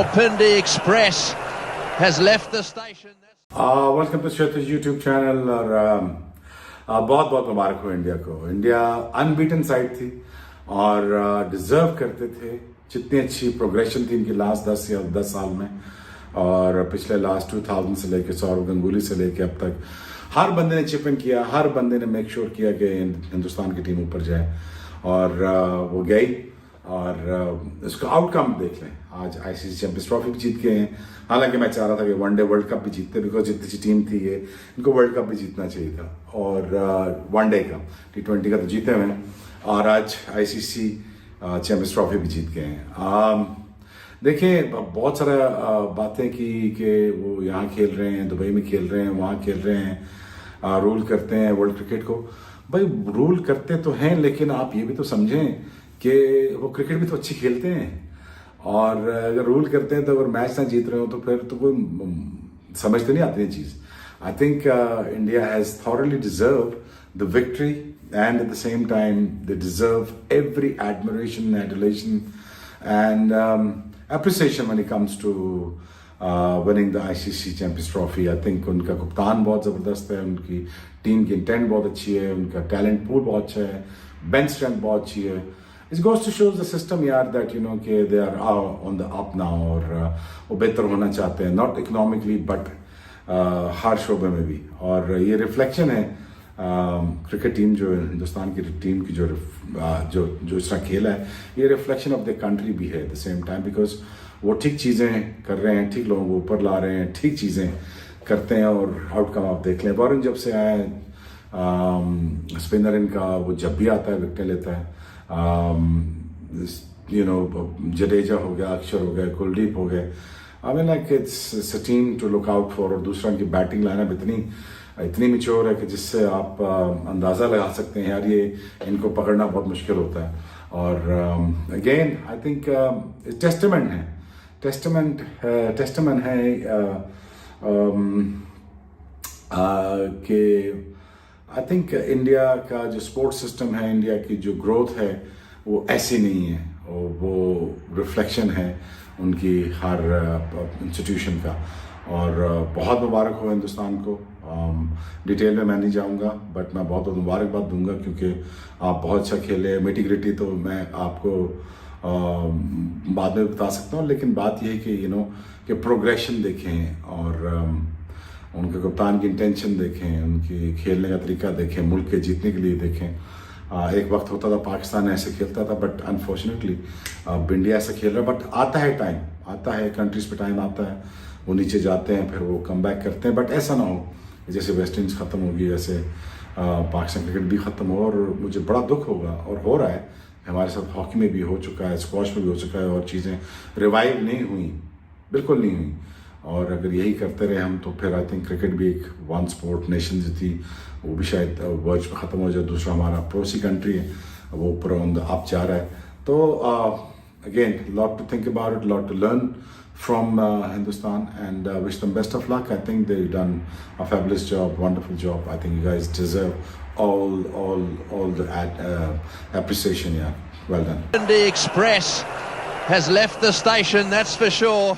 Rawalpindi Express has left the station. Welcome to Kshaitij YouTube channel और बहुत बहुत मुबारक हो इंडिया को। इंडिया अनबीटन साइड थी और डिजर्व करते थे। जितनी अच्छी प्रोग्रेशन थी इनकी लास्ट 10 साल में और पिछले लास्ट 2000 से लेके सौरव गंगुली से लेके अब तक हर बंदे ने चिप इन किया, हर बंदे ने मेक श्योर किया कि हिंदुस्तान की टीम ऊपर जाए और वो गई और इसका आउटकम देख लें। आज आईसीसी चैंपियंस ट्रॉफी भी जीत गए हैं। हालांकि मैं चाह रहा था कि वनडे वर्ल्ड कप भी जीतते, बिकॉज जितनी सी टीम थी ये, इनको वर्ल्ड कप भी जीतना चाहिए था और वनडे का T20 का तो जीते हुए हैं और आज आईसीसी चैंपियंस ट्रॉफी भी जीत गए हैं। देखिए बहुत सारा बातें की कि वो यहाँ खेल रहे हैं, दुबई में खेल रहे हैं, वहाँ खेल रहे हैं, रूल करते हैं वर्ल्ड क्रिकेट को। भाई रूल करते तो हैं, लेकिन आप ये भी तो समझें कि वो क्रिकेट भी तो अच्छी खेलते हैं और अगर रूल करते हैं तो अगर मैच ना जीत रहे हो तो फिर तो कोई समझ तो नहीं आती है चीज़। I think India has thoroughly deserve the victory and at the same time they deserve every admiration, adulation and appreciation when it comes to winning the ICC Champions Trophy. I think उनका कप्तान बहुत ज़बरदस्त है, उनकी team की intent बहुत अच्छी है, उनका टैलेंट पूल बहुत अच्छा है, बेंच स्ट्रेंथ बहुत अच्छी है। It goes to show the system यार that you know कि they are on the up now और वो बेहतर होना चाहते हैं, not economically but हर शोबे में भी। और ये रिफ्लेक्शन है क्रिकेट टीम जो हिंदुस्तान की टीम की जो इस तरह खेला है, ये रिफ्लेक्शन ऑफ द कंट्री भी है eight the same time, because वो ठीक चीज़ें कर रहे हैं, ठीक लोगों को ऊपर ला रहे हैं, ठीक चीज़ें करते हैं और आउटकम आप देख लें। वरुण जब से आए स्पिनर इनका, वो जब भी आता है विकेट लेता है। जडेजा हो गया, अक्षर हो गया, कुलदीप हो गए। I mean like it's a team to look out for. और दूसरा इनकी बैटिंग लाइनअप इतनी मिच्योर है कि जिससे आप अंदाज़ा लगा सकते हैं यार ये इनको पकड़ना बहुत मुश्किल होता है। और अगेन आई थिंक टेस्टमेंट है कि आई थिंक इंडिया का जो स्पोर्ट्स सिस्टम है, इंडिया की जो ग्रोथ है वो ऐसी नहीं है, और वो रिफ्लेक्शन है उनकी हर इंस्टीट्यूशन का। और बहुत मुबारक हो हिंदुस्तान को। डिटेल में मैं नहीं जाऊंगा, बट मैं बहुत मुबारकबाद दूंगा क्योंकि आप बहुत अच्छा खेले। मिटी ग्रिटी तो मैं आपको बाद में बता सकता हूँ, लेकिन बात यह है कि कि प्रोग्रेशन देखें और उनके कप्तान की इंटेंशन देखें, उनकी खेलने का तरीका देखें, मुल्क के जीतने के लिए देखें। एक वक्त होता था पाकिस्तान ऐसे खेलता था, बट अनफॉर्चुनेटली इंडिया ऐसा खेल रहा है। बट आता है टाइम, आता है कंट्रीज पे टाइम आता है, वो नीचे जाते हैं, फिर वो कम बैक करते हैं। बट ऐसा ना हो जैसे वेस्ट इंडीज ख़त्म होगी, वैसे पाकिस्तान क्रिकेट भी ख़त्म हो। और मुझे बड़ा दुख होगा, और हो रहा है हमारे साथ, हॉकी में भी हो चुका है, स्क्वॉश में भी हो चुका है, और चीज़ें रिवाइव नहीं हुई, बिल्कुल नहीं हुई। और अगर यही करते रहे हम तो फिर आई थिंक क्रिकेट भी एक वन स्पोर्ट नेशन जो थी वो भी शायद वर्ल्ड में ख़त्म हो जाए। दूसरा हमारा पड़ोसी कंट्री है, वो ऊपर ऑन द अप जा रहा है। तो again lot to think about it, lot to learn from Hindustan, and wish them best of luck. I think they've done a fabulous job, wonderful job. I think you guys deserve all the appreciation. Yeah, well done. The Express has left the station, that's for sure.